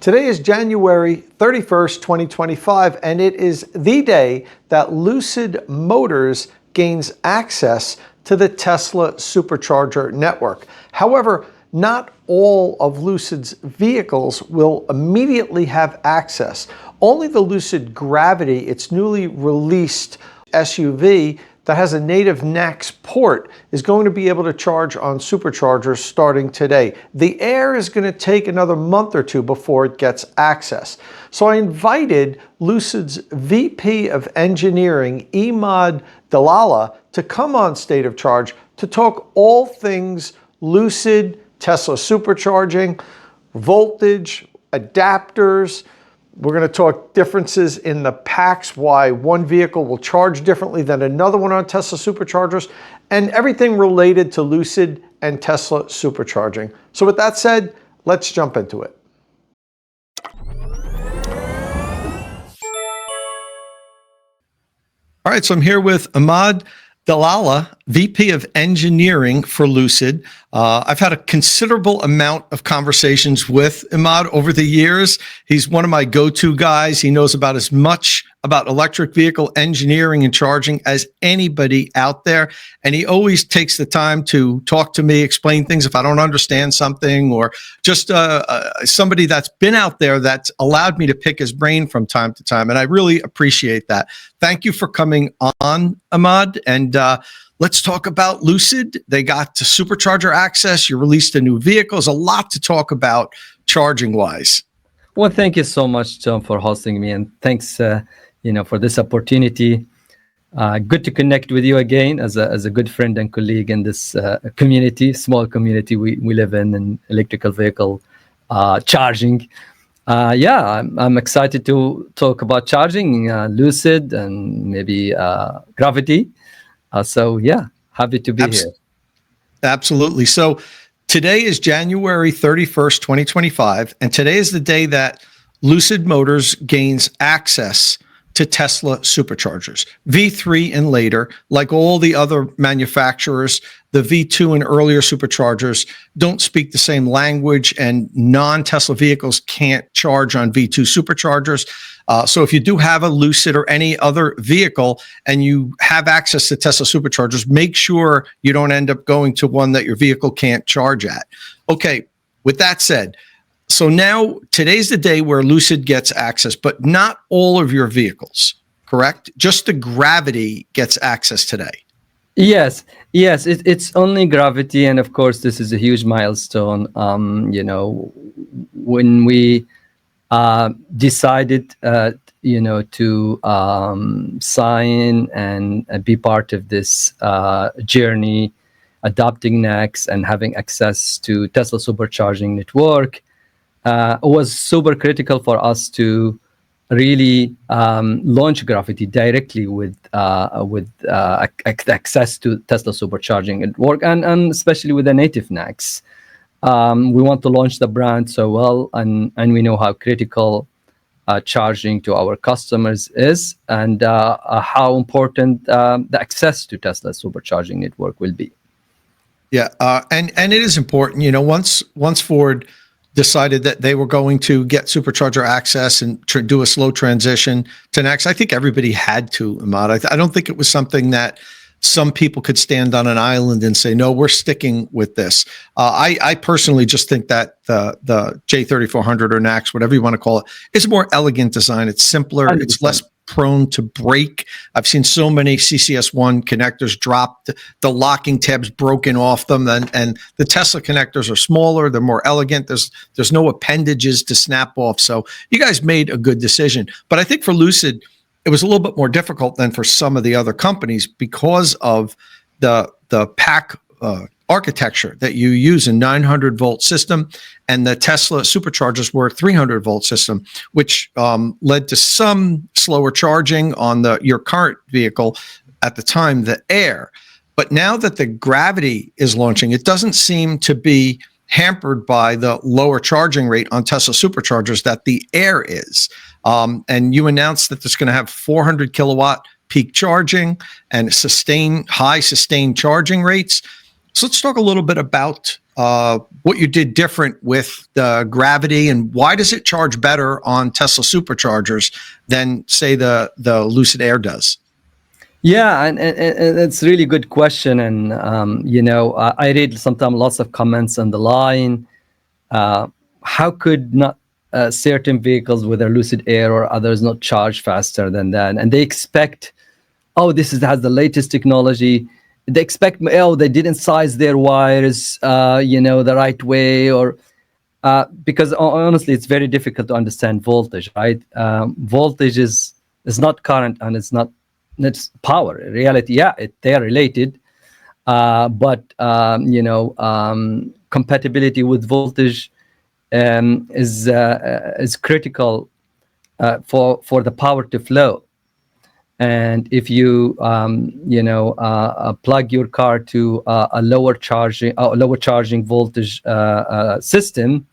Today is January 31st, 2025, and it is the day that Lucid Motors gains access to the Tesla Supercharger network. However, not all of Lucid's vehicles will immediately have access. Only the Lucid Gravity, its newly released SUV that has a native NACS port, is going to be able to charge on superchargers starting today. The Air is going to take another month or two before it gets access. So I invited Lucid's VP of Engineering, Emad Dlala, to come on State of Charge to talk all things Lucid, Tesla Supercharging, voltage, adapters. We're going to talk differences in the packs, why one vehicle will charge differently than another one on Tesla Superchargers, and everything related to Lucid and Tesla Supercharging. So with that said, let's jump into it. All right, so I'm here with Emad Dlala, VP of Engineering for Lucid. I've had a considerable amount of conversations with Emad over the years. He's one of my go-to guys. He knows about as much about electric vehicle engineering and charging as anybody out there. And he always takes the time to talk to me, explain things if I don't understand something, or just somebody that's been out there that's allowed me to pick his brain from time to time. And I really appreciate that. Thank you for coming on, Emad. And let's talk about Lucid. They got to supercharger access. You released a new vehicle. There's a lot to talk about charging wise. Well, thank you so much, John, for hosting me, and thanks, for this opportunity. Good to connect with you again as a good friend and colleague in this community, small community we live in electrical vehicle charging. I'm excited to talk about charging, Lucid, and maybe Gravity. Happy to be here. Absolutely. So today is January 31st, 2025, and today is the day that Lucid Motors gains access to Tesla Superchargers. V3 and later, like all the other manufacturers, the V2 and earlier superchargers don't speak the same language, and non-Tesla vehicles can't charge on V2 superchargers. So if you do have a Lucid or any other vehicle and you have access to Tesla Superchargers, make sure you don't end up going to one that your vehicle can't charge at. Okay, with that said, so now today's the day where Lucid gets access, but not all of your vehicles, correct? Just the Gravity gets access today. Yes, it's only Gravity, and of course this is a huge milestone. When we decided to sign and be part of this journey, adopting NACS and having access to Tesla Supercharging network, was super critical for us to really launch Gravity directly with access to Tesla Supercharging network, and especially with the native NACS. We want to launch the brand so well, and we know how critical charging to our customers is, and how important the access to Tesla Supercharging network will be. Yeah, and it is important. Once Ford decided that they were going to get supercharger access and do a slow transition to NACS, I think everybody had to, Emad. I don't think it was something that some people could stand on an island and say, no, we're sticking with this. I personally just think that the J3400 or NACS, whatever you want to call it, is a more elegant design. It's simpler. 100%. It's less prone to break. I've seen so many CCS1 connectors dropped, the locking tabs broken off them, and the Tesla connectors are smaller. They're more elegant. There's no appendages to snap off. So you guys made a good decision. But I think for Lucid, it was a little bit more difficult than for some of the other companies because of the pack architecture that you use, a 900-volt system, and the Tesla Superchargers were a 300-volt system, which led to some slower charging on your current vehicle at the time, the Air. But now that the Gravity is launching, it doesn't seem to be hampered by the lower charging rate on Tesla Superchargers that the Air is. And you announced that it's going to have 400 kilowatt peak charging and high sustained charging rates. So let's talk a little bit about what you did different with the Gravity, and why does it charge better on Tesla Superchargers than, say, the Lucid Air does? Yeah, and it's really good question. And I read sometimes lots of comments on the line. How could not certain vehicles, whether Lucid Air or others, not charge faster than that? And they expect, oh, has the latest technology. They expect, oh, they didn't size their wires, the right way, or because honestly, it's very difficult to understand voltage, right? Voltage is not current, and it's power. In reality, yeah, they are related, but compatibility with voltage is critical for the power to flow. And if you plug your car to a lower charging voltage system,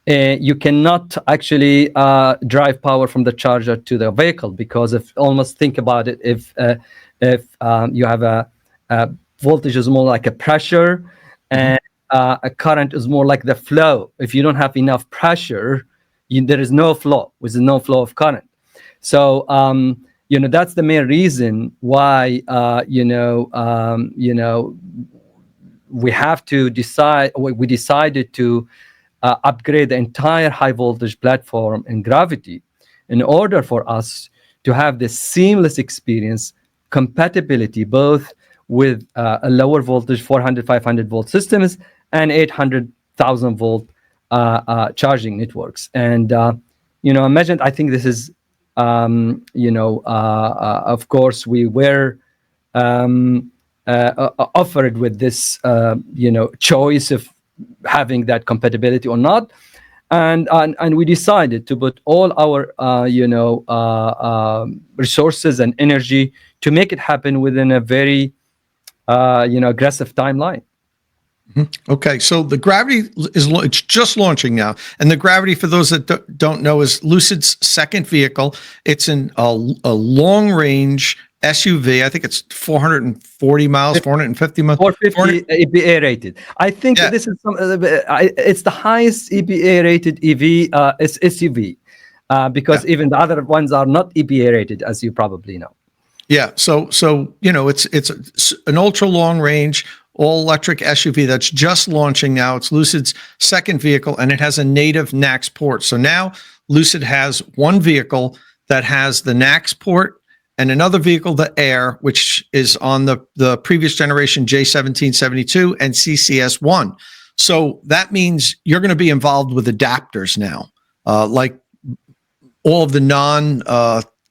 you cannot actually drive power from the charger to the vehicle, because think about it, if you have a voltage is more like a pressure, and a current is more like the flow. If you don't have enough pressure, there is no flow. With no flow of current. So that's the main reason why we have to decide. We decided to upgrade the entire high voltage platform in Gravity in order for us to have this seamless experience, compatibility both with a lower voltage 400, 500 volt systems and 800,000 volt charging networks. And imagine, I think this is of course we were offered with this choice of having that compatibility or not, and we decided to put all our resources and energy to make it happen within a very aggressive timeline. Okay, so the Gravity it's just launching now, and the Gravity, for those that don't know, is Lucid's second vehicle. It's a long range SUV. I think it's 440 miles, 450 miles. 450 EPA rated. I think this is it's the highest EPA rated EV SUV, because even the other ones are not EPA rated, as you probably know. Yeah, so it's an ultra long range all electric SUV that's just launching now. It's Lucid's second vehicle, and it has a native NACS port. So now Lucid has one vehicle that has the NACS port, and another vehicle, the Air, which is on the previous generation J1772 and CCS1. So that means you're going to be involved with adapters now, like all of the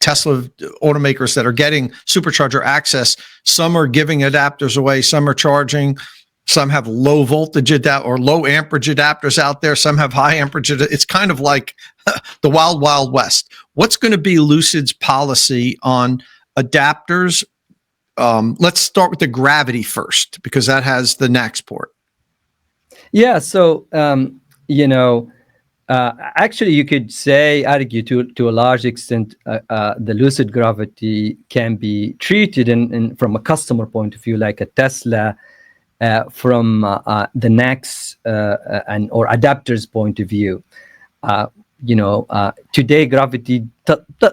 Tesla automakers that are getting supercharger access. Some are giving adapters away, some are charging, some have low voltage or low amperage adapters out there, some have high amperage. It's kind of like the wild, wild west. What's going to be Lucid's policy on adapters? Let's start with the Gravity first, because that has the NACS port. Yeah, so actually, you could argue to a large extent, the Lucid Gravity can be treated from a customer point of view like a Tesla from the NACS or adapters point of view. Today Gravity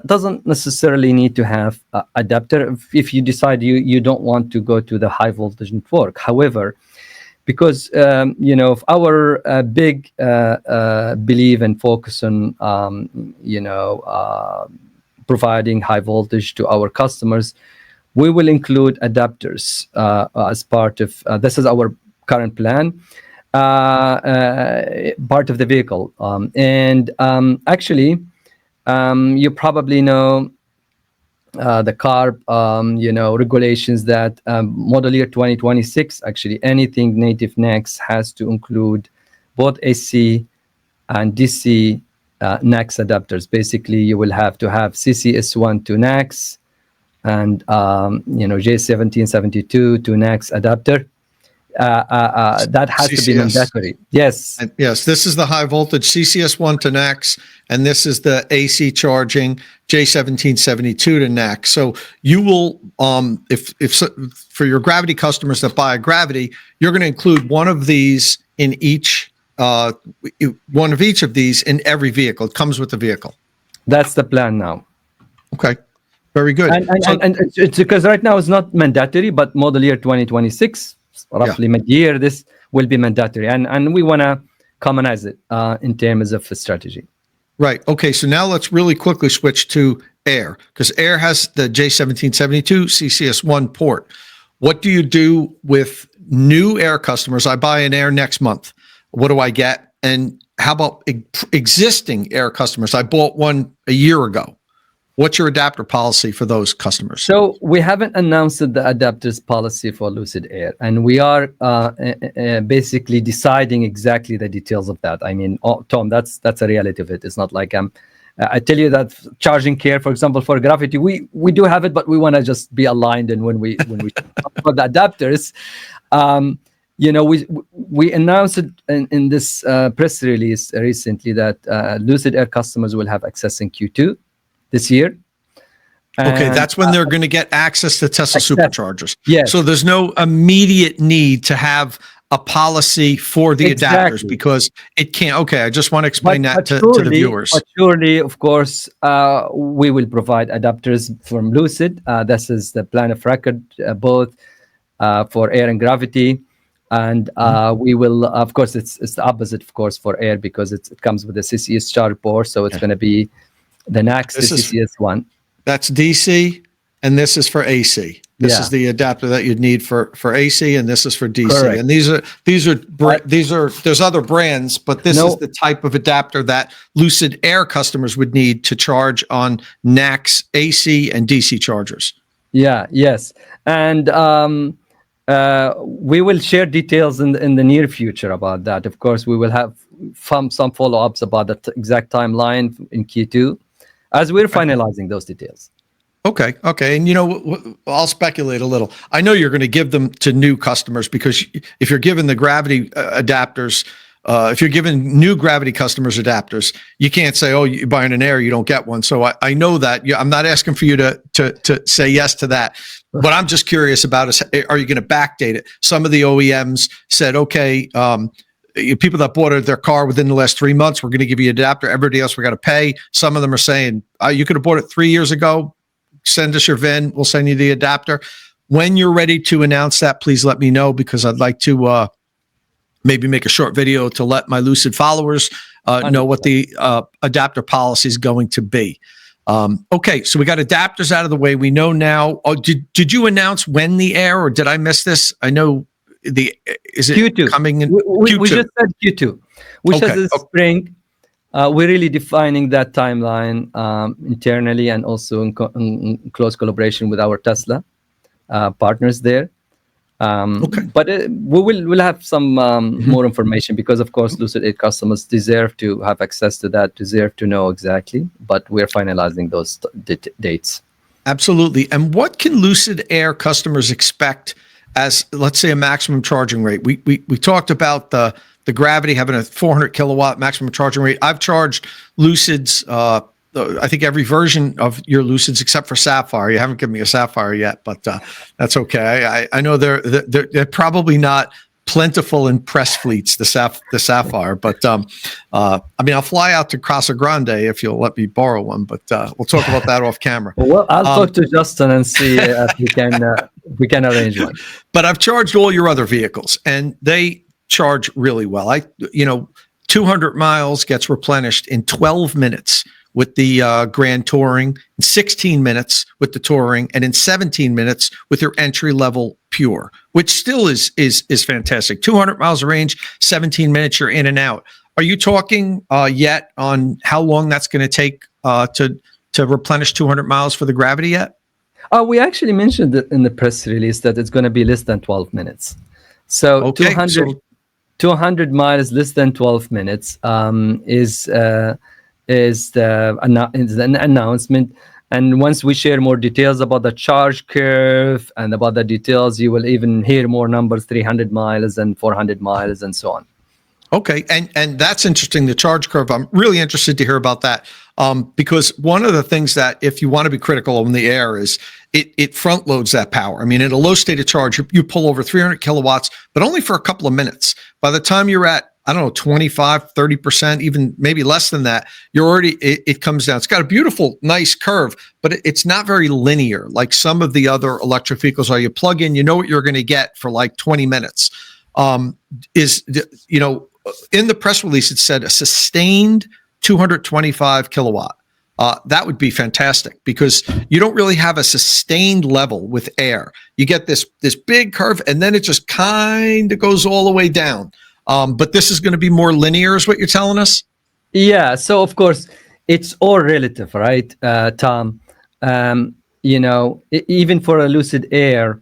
doesn't necessarily need to have adapter if you decide you don't want to go to the high voltage network. However, because of our big belief and focus on providing high voltage to our customers, we will include adapters as part of this is our current plan, part of the vehicle. Actually, you probably know the CARB regulations that model year 2026, actually anything native NACS has to include both AC and DC NACS adapters. Basically, you will have to have CCS1 to NACS and J1772 to NACS adapter. that has to be CCS. mandatory. Yes. And yes, this is the high voltage CCS1 to NACS, and this is the AC charging J1772 to NACS. So you will, if for your Gravity customers that buy a Gravity, you're going to include one of these in each, one of each of these in every vehicle. It comes with the vehicle. That's the plan now. Okay, very good. And it's because right now it's not mandatory, but model year 2026, roughly mid-year, this will be mandatory, and we want to commonize it in terms of strategy. Right. Okay. So now let's really quickly switch to Air, because Air has the J1772 CCS1 port. What do you do with new Air customers? I buy an Air next month. What do I get? And how about existing Air customers? I bought one a year ago. What's your adapter policy for those customers? So we haven't announced the adapters policy for Lucid Air, and we are basically deciding exactly the details of that. I mean, Tom, that's a reality of it. It's not like I tell you that charging care, for example, for Gravity, we do have it, but we want to just be aligned. And when we talk about the adapters, we announced it in this press release recently that Lucid Air customers will have access in Q2 this year. Okay, that's when they're going to get access to Tesla Superchargers. Yes. So there's no immediate need to have a policy for the adapters because it can't. Okay, I just want to explain that to the viewers. But surely, of course, we will provide adapters from Lucid. This is the plan of record, both for Air and Gravity. And we will, of course, it's the opposite, of course, for Air because it comes with a CCS charge port. So it's going to be the NACS, the CCS1. That's DC, and this is for AC. This is the adapter that you'd need for AC, and this is for DC. Correct. And these are there's other brands, but this is the type of adapter that Lucid Air customers would need to charge on NACS, AC, and DC chargers. Yes. And we will share details in the near future about that. Of course, we will have some follow-ups about the exact timeline in Q2 as we're finalizing those details. Okay. And I'll speculate a little. I know you're going to give them to new customers because if you're giving the Gravity adapters, if you're giving new Gravity customers adapters, you can't say, "Oh, you're buying an Air, you don't get one." So I know that. I'm not asking for you to say yes to that. What I'm just curious about is, are you going to backdate it? Some of the OEMs said, "Okay, people that bought their car within the last 3 months, we're going to give you an adapter. Everybody else, we got to pay." Some of them are saying, "You could have bought it 3 years ago. Send us your VIN. We'll send you the adapter." When you're ready to announce that, please let me know because I'd like to maybe make a short video to let my Lucid followers know what the adapter policy is going to be. Okay, so we got adapters out of the way. We know now. Oh, did you announce when the Air, or did I miss this? I know is it Q2 coming in Q2? We just said Q2, which is the spring. We're really defining that timeline internally and also in close collaboration with our Tesla partners there. But we'll have some more information because, of course, Lucid Air customers deserve to have access to that, deserve to know exactly. But we're finalizing those dates. Absolutely. And what can Lucid Air customers expect as, let's say, a maximum charging rate? We talked about the Gravity having a 400 kilowatt maximum charging rate. I've charged Lucids, I think every version of your Lucids except for Sapphire. You haven't given me a Sapphire yet, but that's okay. I know they're probably not plentiful in press fleets, the Sapphire, but I mean, I'll fly out to Casa Grande if you'll let me borrow one, but we'll talk about that off camera. Well, I'll talk to Justin and see if we can arrange one. But I've charged all your other vehicles, and they charge really well. 200 miles gets replenished in 12 minutes with the Grand Touring, in 16 minutes with the Touring, and in 17 minutes with your entry level Pure, which still is fantastic. 200 miles of range, 17 minutes, you're in and out. Are you talking yet on how long that's going to take to replenish 200 miles for the Gravity yet? We actually mentioned it in the press release that it's going to be less than 12 minutes. So 200 miles less than 12 minutes is an announcement, And once we share more details about the charge curve and about the details, you will even hear more numbers, 300 miles and 400 miles and so on. Okay, and that's interesting, the charge curve. I'm really interested to hear about that, because one of the things that, if you want to be critical on the Air, is it front loads that power. I mean, at a low state of charge, you pull over 300 kilowatts, but only for a couple of minutes. By the time you're at, I don't know, 25, 30%, even maybe less than that, you're already, it comes down. It's got a beautiful, nice curve, but it's not very linear like some of the other electric vehicles are. You plug in, you know what you're going to get for like 20 minutes. In the press release, it said a sustained 225 kilowatt. That would be fantastic, because you don't really have a sustained level with Air. You get this big curve, and then it just kind of goes all the way down. But this is going to be more linear, is what you're telling us? Yeah. So of course, it's all relative, right, Tom? Even for a Lucid Air,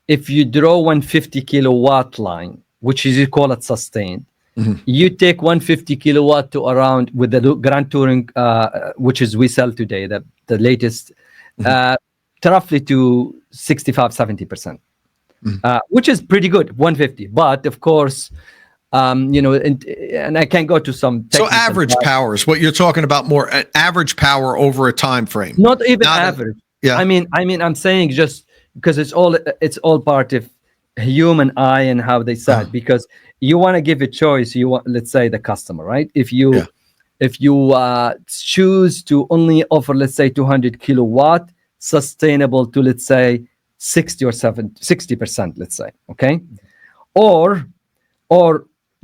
if you draw 150 kilowatt line, which is, you call it sustained, you take 150 kilowatt to around, with the Grand Touring, which is we sell today, the latest, to roughly to 65, 70%, which is pretty good, 150. But of course, and I can go to some. So average power is what you're talking about, more average power over a time frame. Not even average. Yeah. I mean, I'm saying just because it's all part of human eye and how they said, because you want to give a choice. You want, let's say, the customer, right? If you choose to only offer, let's say, 200 kilowatt sustainable to, let's say, 60 or 60%, let's say, okay, or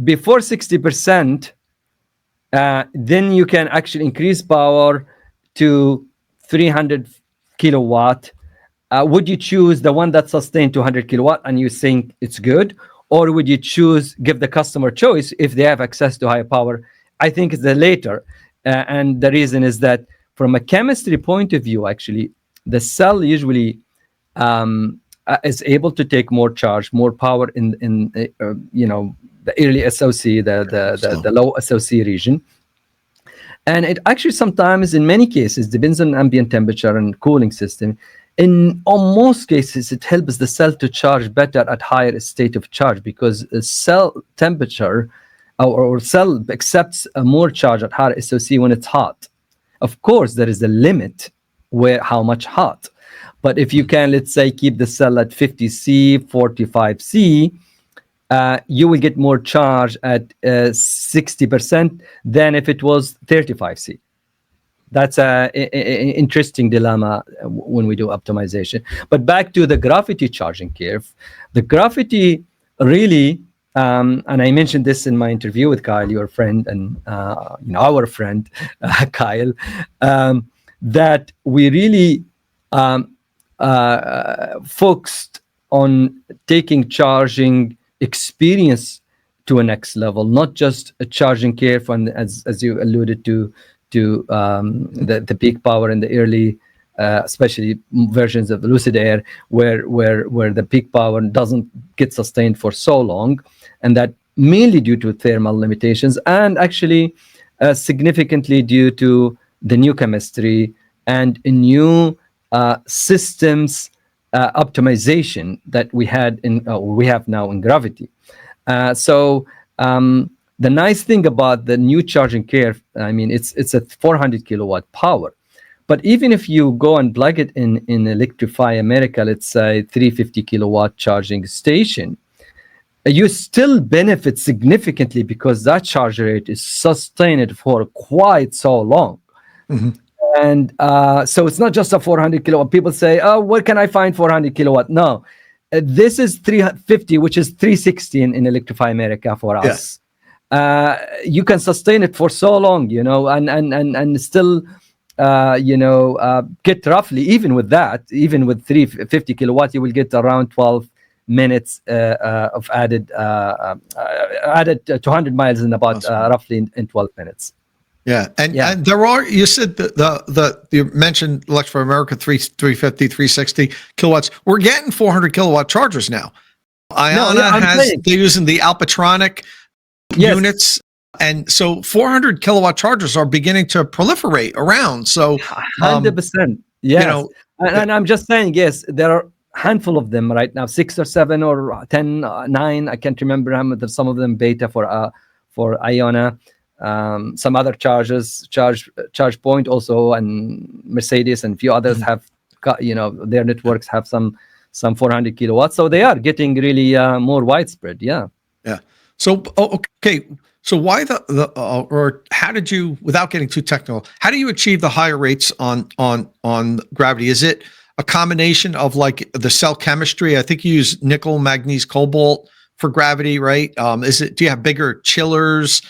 before 60%, then you can actually increase power to 300 kilowatt. Would you choose the one that sustained 200 kilowatt and you think it's good, or would you give the customer choice if they have access to higher power? I think it's the later, and the reason is that from a chemistry point of view, actually, the cell usually is able to take more charge, more power in the early SOC, the low SOC region. And it actually sometimes, in many cases, depends on ambient temperature and cooling system. In most cases, it helps the cell to charge better at higher state of charge, because cell temperature or cell accepts more charge at higher SOC when it's hot. Of course, there is a limit how much hot. But if you can, let's say, keep the cell at 50 C, 45 C, you will get more charge at 60% than if it was 35 C. That's an interesting dilemma when we do optimization. But back to the gravity charging curve, the gravity really, and I mentioned this in my interview with Kyle, your friend, and our friend Kyle, that we really focused on taking charging experience to a next level, not just a charging curve, and as you alluded to the peak power in the early, especially versions of the Lucid Air, where the peak power doesn't get sustained for so long, and that mainly due to thermal limitations, and actually significantly due to the new chemistry and new systems optimization that we have now in Gravity. The nice thing about the new charging curve, I mean, it's a 400 kilowatt power, but even if you go and plug it in Electrify America, let's say 350 kilowatt charging station, you still benefit significantly, because that charge rate is sustained for quite so long. And so it's not just a 400 kilowatt. People say, oh, where can I find 400 kilowatt? No, this is 350, which is 360 in Electrify America for us. You can sustain it for so long, and still, get roughly, even with 350 kilowatt, you will get around 12 minutes of added 200 miles in about roughly in 12 minutes. Yeah. And there are, you said you mentioned Electrify America 350, 360 kilowatts. We're getting 400 kilowatt chargers now. They're using the Alpatronic units. And so 400 kilowatt chargers are beginning to proliferate around. So 100%. Yes, know, and I'm just saying, yes, there are a handful of them right now, 6 or 7 or 10, 9. I can't remember how many. Some of them beta for Iona, some other charge point also, and Mercedes and a few others have got, their networks have some 400 kilowatts, so they are getting really more widespread. Yeah. So, okay. So why or how did you, without getting too technical, how do you achieve the higher rates on Gravity? Is it a combination of like the cell chemistry? I think you use nickel, manganese, cobalt for Gravity, right? Do you have bigger chillers,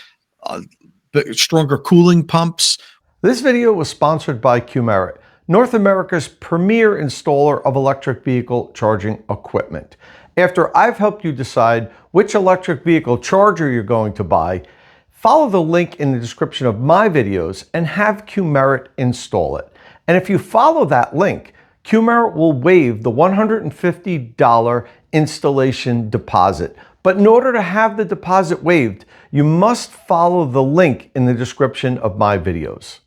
stronger cooling pumps? This video was sponsored by Qmerit, North America's premier installer of electric vehicle charging equipment. After I've helped you decide which electric vehicle charger you're going to buy, follow the link in the description of my videos and have Qmerit install it. And if you follow that link, Qmerit will waive the $150 installation deposit. But in order to have the deposit waived, you must follow the link in the description of my videos.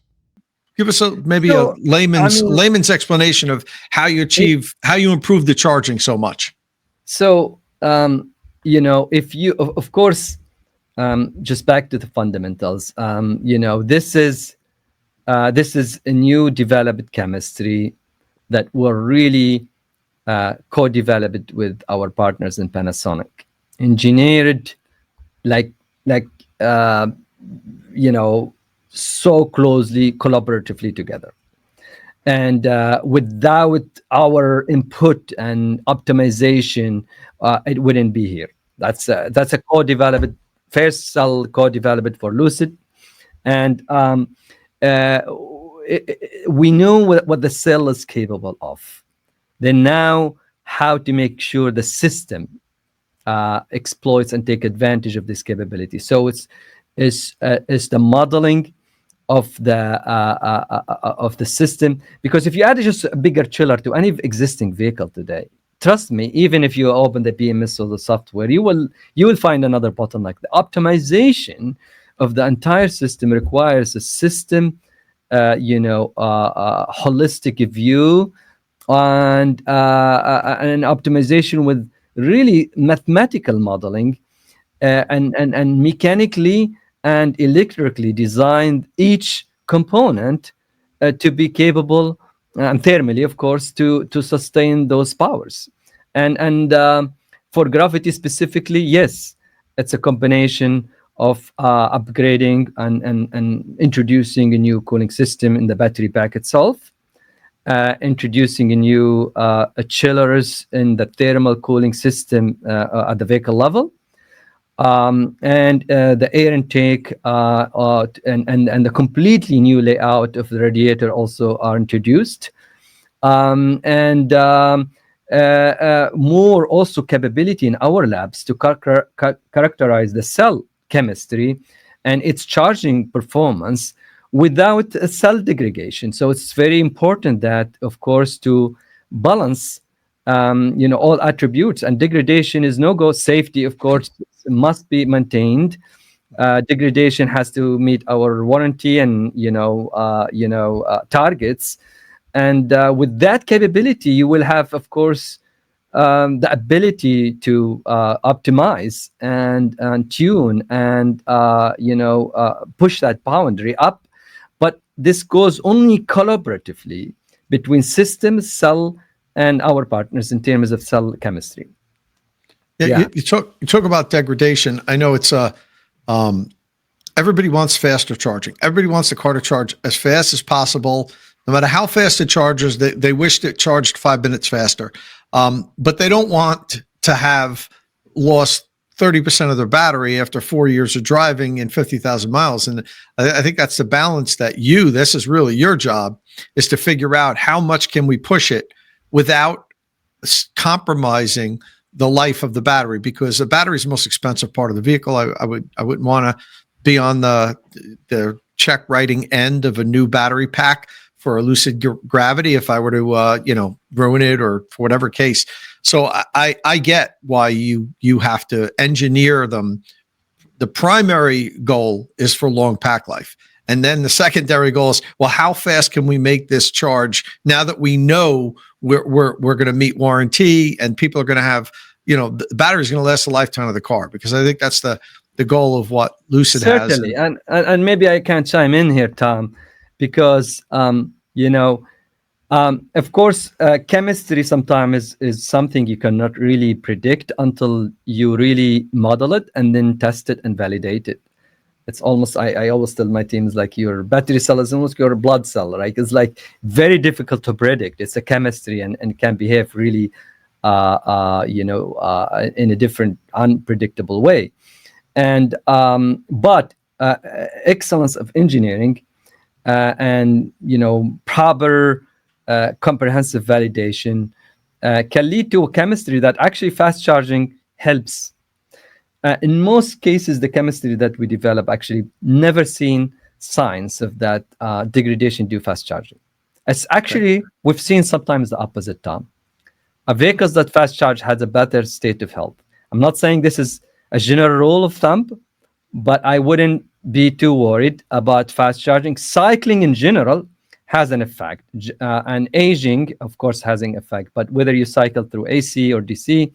Give us a layman's explanation of how you improve the charging so much. So, if you, of course, just back to the fundamentals, this is a new developed chemistry that were really co-developed with our partners in Panasonic, engineered so closely, collaboratively together. And without our input and optimization, it wouldn't be here. That's a co-developed, first cell co-developed for Lucid, and we know what the cell is capable of. They know how to make sure the system exploits and take advantage of this capability. So it's the modeling of the system, because if you add just a bigger chiller to any existing vehicle today, trust me, even if you open the BMS or the software, you will find another bottleneck. The optimization of the entire system requires a system, holistic view and an optimization with really mathematical modeling and mechanically and electrically designed each component to be capable, and thermally, of course, to sustain those powers. And for Gravity specifically, yes, it's a combination of upgrading and introducing a new cooling system in the battery pack itself, introducing a new chillers in the thermal cooling system at the vehicle level, and the air intake and the completely new layout of the radiator also are introduced, and more also capability in our labs to characterize the cell chemistry and its charging performance without cell degradation. So it's very important that, of course, to balance all attributes, and degradation is no-go. Safety, of course, must be maintained. Degradation has to meet our warranty and targets. And with that capability, you will have, of course, the ability to optimize and tune and push that boundary up. But this goes only collaboratively between system, cell, and our partners in terms of cell chemistry. Yeah. You talk about degradation. I know it's everybody wants faster charging. Everybody wants the car to charge as fast as possible. No matter how fast it charges, they wish it charged 5 minutes faster. But they don't want to have lost 30% of their battery after 4 years of driving and 50,000 miles. And I think that's the balance that this is really your job, is to figure out how much can we push it without compromising the life of the battery, because the battery is the most expensive part of the vehicle. I wouldn't want to be on the check writing end of a new battery pack for a Lucid Gravity if I were to ruin it or for whatever case. So I get why you have to engineer them. The primary goal is for long pack life, And then the secondary goal is, well, how fast can we make this charge now that we know we're going to meet warranty and people are going to have, the battery is going to last the lifetime of the car, because I think that's the goal of what Lucid has. Certainly. And maybe I can chime in here, Tom, because, of course, chemistry sometimes is something you cannot really predict until you really model it and then test it and validate it. It's almost, I always tell my teams, like your battery cell is almost your blood cell, right? It's like very difficult to predict. It's a chemistry and can behave really, in a different, unpredictable way. And but excellence of engineering and proper comprehensive validation can lead to a chemistry that actually fast charging helps. In most cases, the chemistry that we develop actually never seen signs of that degradation due fast charging. It's actually, we've seen sometimes the opposite, Tom. Vehicles that fast charge has a better state of health. I'm not saying this is a general rule of thumb, but I wouldn't be too worried about fast charging. Cycling in general has an effect, and aging, of course, has an effect. But whether you cycle through AC or DC,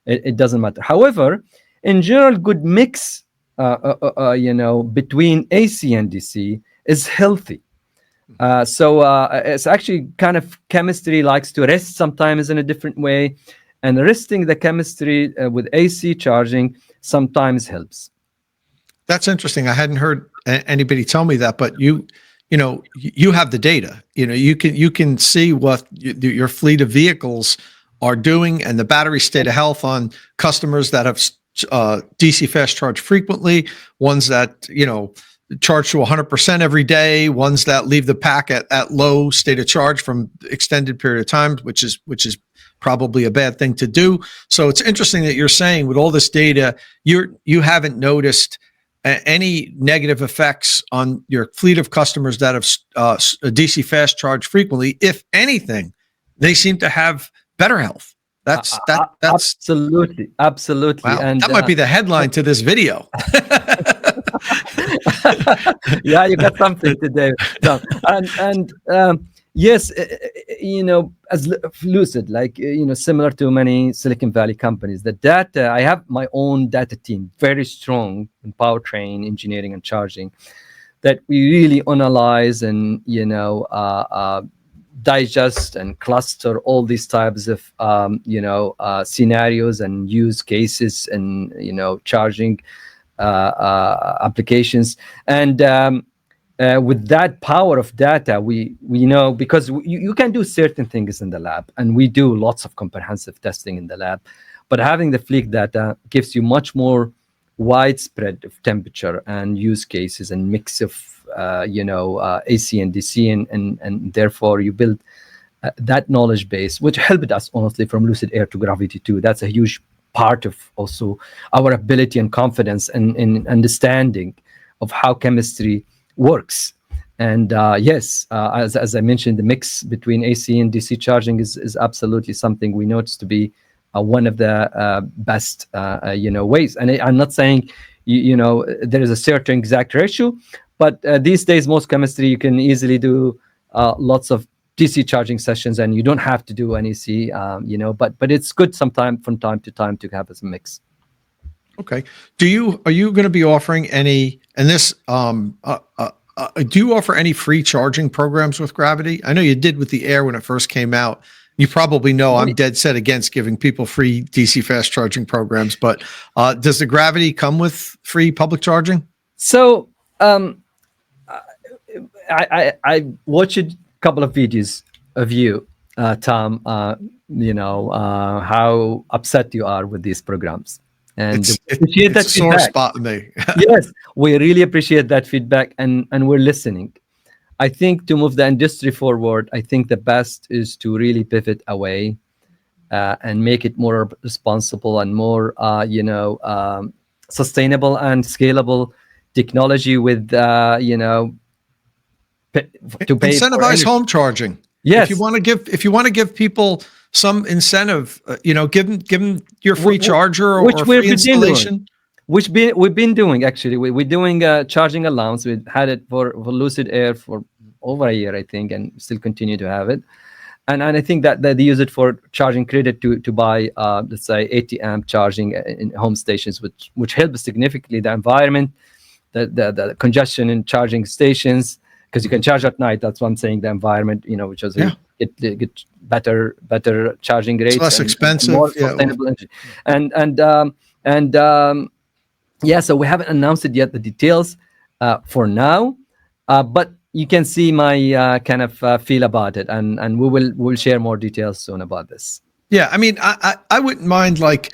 it doesn't matter. However, in general, good mix, between AC and DC is healthy. So it's actually kind of chemistry likes to rest sometimes in a different way, and resting the chemistry with AC charging sometimes helps. That's interesting. I hadn't heard anybody tell me that, but you have the data. You can see what your fleet of vehicles are doing and the battery state of health on customers that have DC fast charge frequently, ones that charge to 100% every day, ones that leave the pack at low state of charge from extended period of time, which is probably a bad thing to do. So it's interesting that you're saying with all this data, you haven't noticed any negative effects on your fleet of customers that have DC fast charge frequently. If anything, they seem to have better health. That's absolutely. Wow, and that might be the headline to this video. Yeah, you got something today, Tom. And yes, as Lucid, similar to many Silicon Valley companies, the data, I have my own data team, very strong in powertrain engineering and charging, that we really analyze and digest and cluster all these types of scenarios and use cases and charging applications. And with that power of data, we know, because you can do certain things in the lab, and we do lots of comprehensive testing in the lab, but having the fleet data gives you much more widespread of temperature and use cases and mix of AC and DC, and therefore you build that knowledge base, which helped us honestly from Lucid Air to Gravity 2. That's a huge part of also our ability and confidence and in understanding of how chemistry works. And yes, as I mentioned, the mix between AC and DC charging is absolutely something we notice to be one of the best ways. And I'm not saying there is a certain exact ratio, but these days most chemistry you can easily do lots of DC charging sessions, and you don't have to do an AC. But it's good from time to time to have as a mix. Okay. Are you going to be offering any? And this do you offer any free charging programs with Gravity? I know you did with the Air when it first came out. You probably know I'm dead set against giving people free DC fast charging programs, but does the Gravity come with free public charging? So I watched a couple of videos of you, Tom, how upset you are with these programs. And it's a sore spot in me. Yes, we really appreciate that feedback, and we're listening. I think to move the industry forward, I think the best is to really pivot away and make it more responsible and more, sustainable and scalable technology with, to pay incentivize home charging. Yes, if you want to give people some incentive, give them your free charger or free installation. we've been doing actually. We're doing charging allowance. We had it for Lucid Air for over a year, I think, and still continue to have it. And I think that they use it for charging credit to buy, let's say, 80 amp charging in home stations, which helps significantly the environment, the congestion in charging stations, because you can charge at night. That's what I'm saying. The environment, which is get better charging rates, it's less expensive, more sustainable energy, so we haven't announced it yet, the details for now, but you can see my kind of feel about it, and we'll share more details soon about this. Yeah, I mean, I wouldn't mind, like,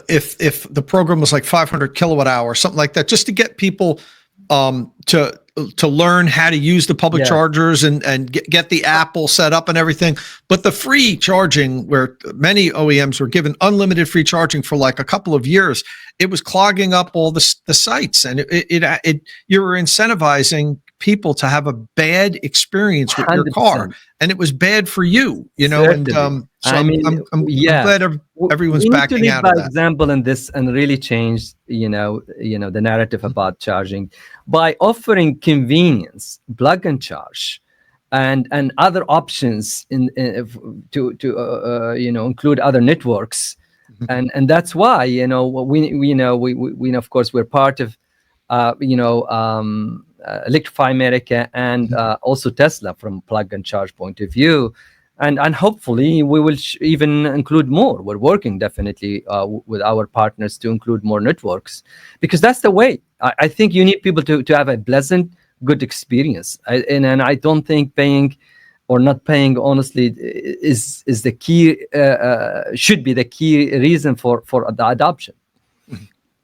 if the program was like 500 kilowatt hour, something like that, just to get people to learn how to use the public chargers and get the app all set up and everything. But the free charging, where many OEMs were given unlimited free charging for like a couple of years, it was clogging up all the sites, and it you were incentivizing people to have a bad experience with 100%. Your car, and it was bad for you, Certainly. And so I'm glad everyone's backing out of that. By example in this, and really change the narrative about charging by offering convenience, plug and charge, and other options to include other networks, and that's why we of course we're part of Electrify America and also Tesla from plug and charge point of view, and hopefully we will even include more. We're working definitely with our partners to include more networks, because that's the way. I think you need people to have a pleasant, good experience, and I don't think paying or not paying, honestly, is the key. Should be the key reason for the adoption.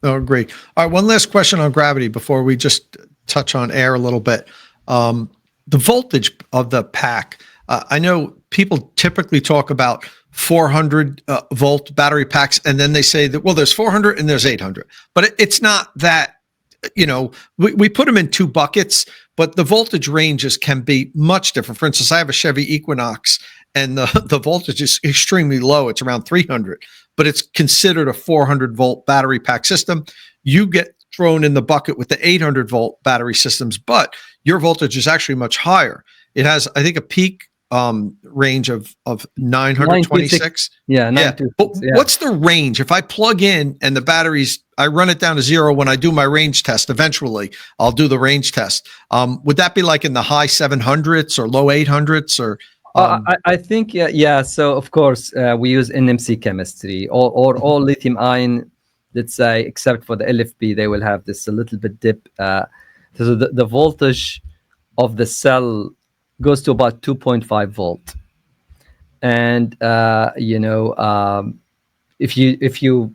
Oh, great. All right, one last question on Gravity before we just touch on Air a little bit. The voltage of the pack. I know people typically talk about 400 volt battery packs, and then they say that, well, there's 400 and there's 800, but it's not that. We put them in two buckets, but the voltage ranges can be much different. For instance, I have a Chevy Equinox, and the voltage is extremely low. It's around 300, but it's considered a 400 volt battery pack system. You get thrown in the bucket with the 800 volt battery systems, but your voltage is actually much higher. It has, I think, a peak range of 926. Yeah. But what's the range? If I plug in and the batteries, I run it down to zero when I do my range test, eventually I'll do the range test. Would that be like in the high 700s or low 800s or? I think, yeah. So of course we use NMC chemistry or lithium ion, let's say, except for the LFP, they will have this a little bit dip. So the voltage of the cell goes to about 2.5 volt, and if you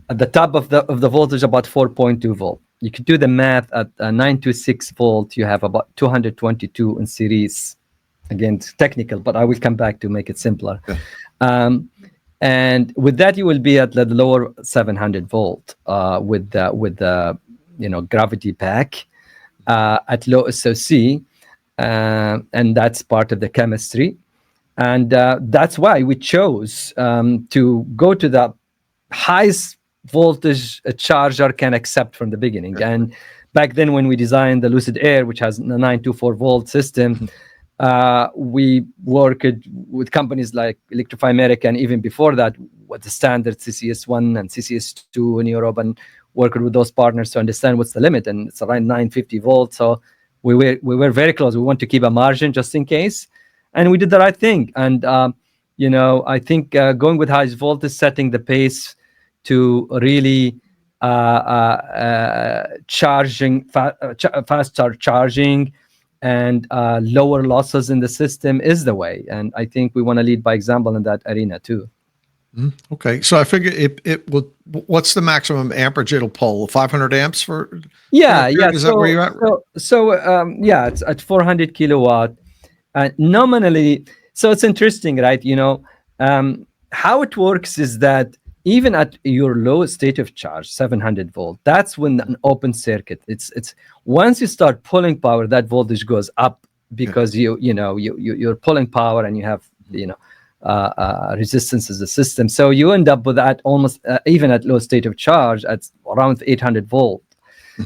at the top of the voltage about 4.2 volt, you could do the math at 926 volt. You have about 222 in series. Again, it's technical, but I will come back to make it simpler. Okay. And with that, you will be at the lower 700 volt with the gravity pack at low SOC. And that's part of the chemistry, and that's why we chose to go to the highest voltage a charger can accept from the beginning. And back then, when we designed the Lucid Air, which has a 924 volt system, we worked with companies like Electrify America, and even before that, with the standard CCS1 and CCS2 in Europe, and worked with those partners to understand what's the limit, and it's around 950 volts. So we were very close. We want to keep a margin just in case, and we did the right thing. And I think going with highest voltage, setting the pace to really charging faster charging and lower losses in the system is the way. And I think we want to lead by example in that arena too. Okay, so I figure it will. What's the maximum amperage it'll pull? 500 amps for? Yeah. Is that where you're at? It's at 400 kilowatt. Nominally, so it's interesting, right? How it works is that even at your low state of charge, 700 volt, that's when an open circuit. It's once you start pulling power, that voltage goes up because you're pulling power, and you have resistance as a system. So you end up with that almost even at low state of charge at around 800 volt.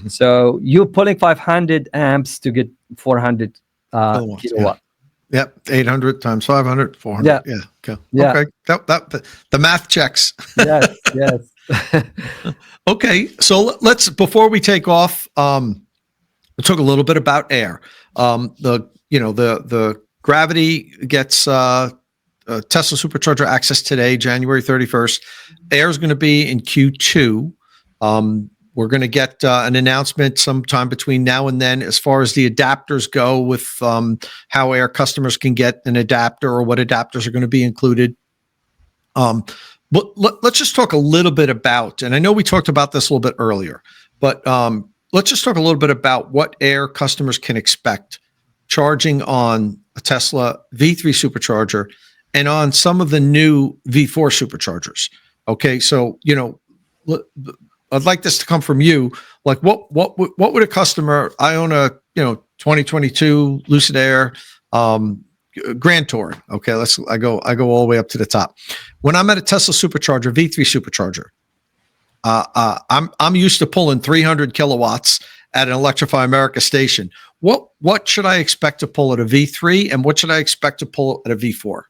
So you're pulling 500 amps to get 400 Kilowatts, kilowatt. Yep, 800 times 500, 400. Yeah. Yeah. Okay. Yeah. Okay. The math checks. Yes. Yes. Okay. So let's, before we take off, we'll talk a little bit about Air. The Gravity gets Tesla Supercharger access today, January 31st. Air is going to be in Q2. We're going to get an announcement sometime between now and then as far as the adapters go, with how Air customers can get an adapter or what adapters are going to be included. But let's just talk a little bit about, and I know we talked about this a little bit earlier, but let's just talk a little bit about what Air customers can expect charging on a Tesla V3 supercharger and on some of the new V4 superchargers. Okay, so I'd like this to come from you. Like, what would a customer? I own a 2022 Lucid Air Grand Touring. Okay, I go all the way up to the top. When I'm at a Tesla Supercharger, V3 Supercharger, I'm used to pulling 300 kilowatts at an Electrify America station. What should I expect to pull at a V3, and what should I expect to pull at a V4?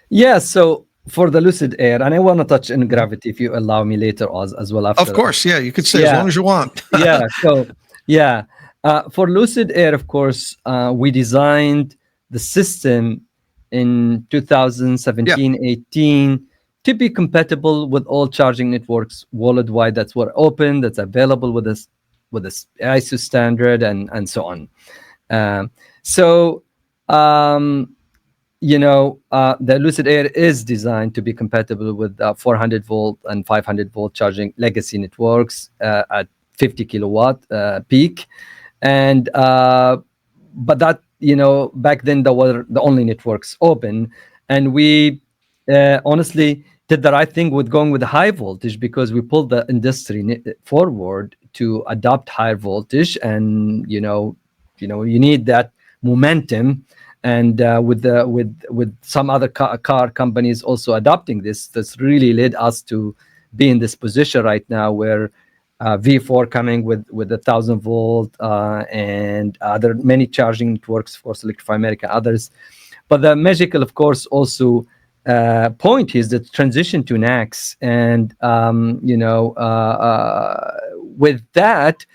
Yeah. So for the Lucid Air, and I want to touch on Gravity if you allow me later as well. After of course, yeah, you could stay as long as you want. Yeah. So yeah, for Lucid Air, of course, we designed the system in 2017-18 to be compatible with all charging networks worldwide that's open, that's available with this ISO standard and so on. The Lucid Air is designed to be compatible with 400 volt and 500 volt charging legacy networks at 50 kilowatt peak, and but that back then there were the only networks open, and we honestly did the right thing with going with the high voltage, because we pulled the industry forward to adopt higher voltage, and you need that momentum. And with some other car companies also adopting this really led us to be in this position right now, where V4 coming with 1,000 volt and other many charging networks for Electrify America, others. But the magical, of course, also point is the transition to NACS, and with that,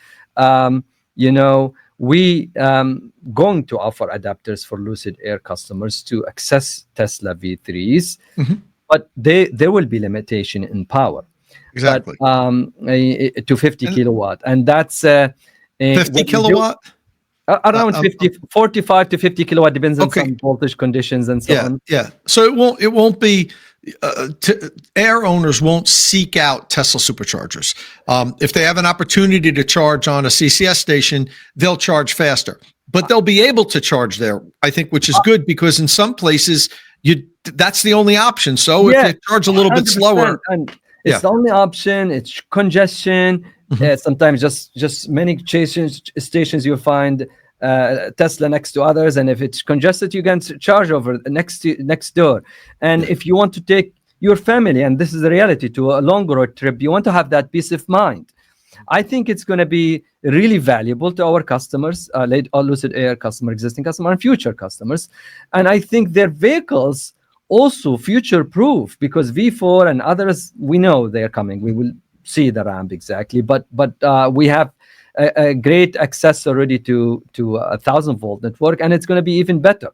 we going to offer adapters for Lucid Air customers to access Tesla V3s, but there will be limitation in power. Exactly. But, to 50 kilowatt, and that's 50 kilowatt. Around 45 to 50 kilowatt, depends on some voltage conditions and so on. Yeah. So it won't be. Air owners won't seek out Tesla Superchargers. If they have an opportunity to charge on a CCS station, they'll charge faster, but they'll be able to charge there, I think, which is good, because in some places that's the only option. So if you charge a little bit slower, and it's the only option. It's congestion. Sometimes just many stations you'll find Tesla next to others, and if it's congested, you can charge over next door. And if you want to take your family, and this is the reality, to a long road trip, you want to have that peace of mind. I think it's going to be really valuable to our customers, Lucid Air customer, existing customer, and future customers. And I think their vehicles also future proof, because V4 and others, we know they are coming. We will see the ramp exactly, but we have a great access already to 1,000 volt network, and it's going to be even better.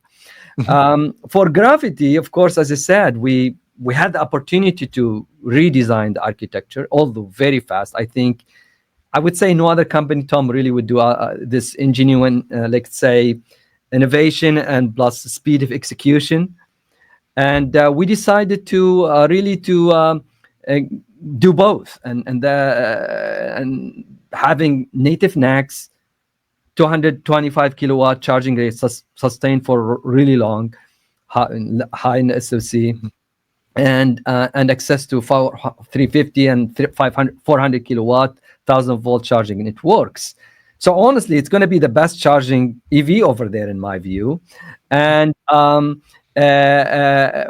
For Gravity, of course, as I said, we had the opportunity to redesign the architecture, although very fast. I would say no other company, Tom, really would do this genuine, let's say, innovation and plus speed of execution. And we decided to really to do both, and having native NACS, 225 kilowatt charging rate sustained for really long, high in the SoC, and access to 350 and 400 kilowatt 1,000 volt charging networks. So honestly, it's going to be the best charging EV over there, in my view. And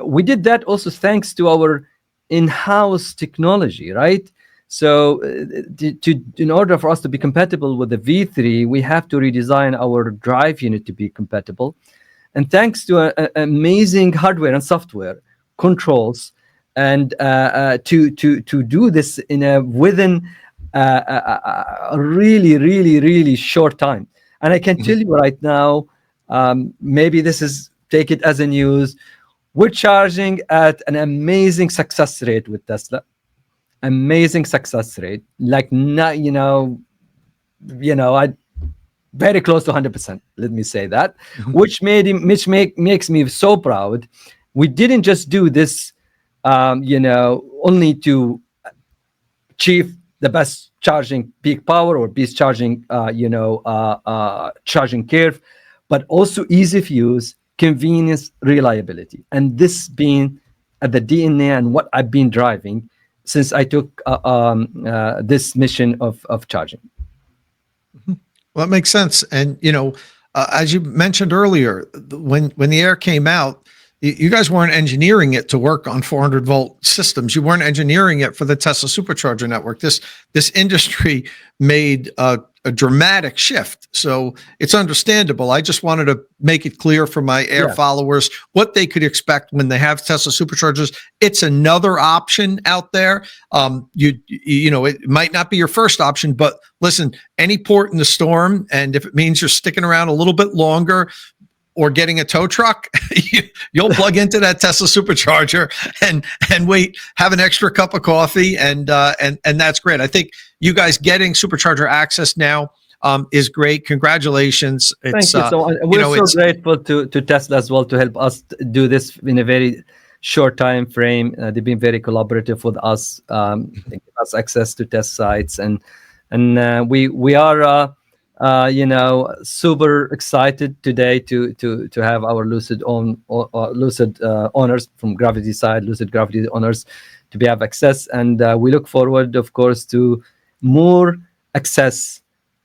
we did that also thanks to our in-house technology, right? So in order for us to be compatible with the V3, we have to redesign our drive unit to be compatible. And thanks to amazing hardware and software controls, and to do this within a really short time. And I can tell you right now, maybe this is, take it as a news, we're charging at an amazing success rate with Tesla. Amazing success rate, like not, I very close to 100%. Let me say that, which makes me so proud. We didn't just do this, only to achieve the best charging peak power or best charging, charging curve, but also ease of use, convenience, reliability, and this being at the DNA and what I've been driving since I took this mission of charging. Well, that makes sense. And, as you mentioned earlier, when the Air came out, you guys weren't engineering it to work on 400 volt systems. You weren't engineering it for the Tesla Supercharger network. This industry made a dramatic shift. So it's understandable. I just wanted to make it clear for my Air followers what they could expect when they have Tesla Superchargers. It's another option out there. It might not be your first option, but listen, any port in the storm, and if it means you're sticking around a little bit longer or getting a tow truck, you'll plug into that Tesla Supercharger and wait, have an extra cup of coffee, and that's great. I think you guys getting Supercharger access now is great. Congratulations. Thank you so much. We're so grateful to Tesla as well to help us do this in a very short time frame. They've been very collaborative with us, give us access to test sites, and we are super excited today to have our Lucid owners from Gravity side, Lucid Gravity owners, to have access, and we look forward, of course, to more access,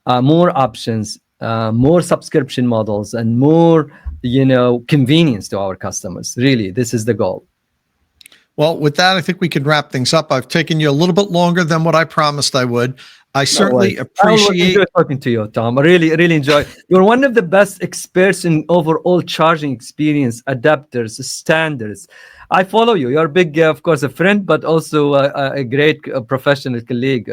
more options, more subscription models, and more convenience to our customers. Really, this is the goal. Well, with that, I think we can wrap things up. I've taken you a little bit longer than what I promised I would. I certainly appreciate talking to you, Tom. I really enjoy. You're one of the best experts in overall charging experience, adapters, standards. I follow you. You're a big, of course, a friend, but also a great professional colleague,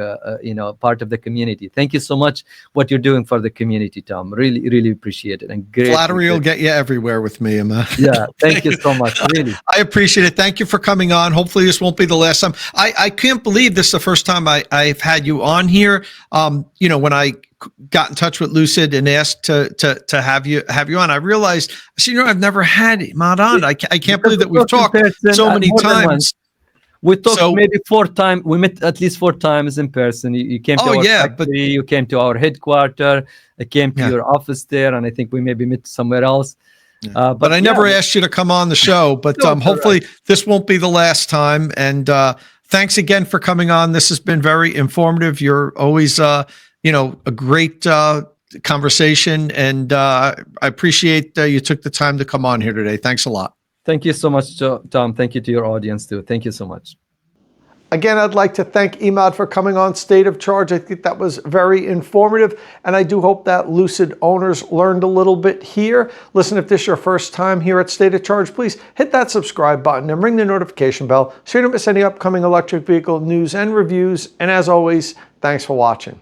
part of the community. Thank you so much what you're doing for the community, Tom. Really appreciate it. And great. Flattery will get you everywhere with me, Emad. Yeah, thank you so much. Really. I appreciate it. Thank you for coming on. Hopefully this won't be the last time. I can't believe this is the first time I've had you on here. When I got in touch with Lucid and asked to have you on, I realized, I've never had Emad on. I can't believe that we've talked so many times. We talked maybe 4 times. We met at least 4 times in person. You came to our factory, you came to our headquarters, I came to your office there, and I think we maybe met somewhere else. But I never asked you to come on the show, but hopefully this won't be the last time. And thanks again for coming on. This has been very informative. You're always, a great conversation, and I appreciate you took the time to come on here today. Thanks a lot. Thank you so much, Tom. Thank you to your audience too. Thank you so much. Again, I'd like to thank Emad for coming on State of Charge. I think that was very informative, and I do hope that Lucid owners learned a little bit here. Listen, if this is your first time here at State of Charge, please hit that subscribe button and ring the notification bell so you don't miss any upcoming electric vehicle news and reviews. And as always, thanks for watching.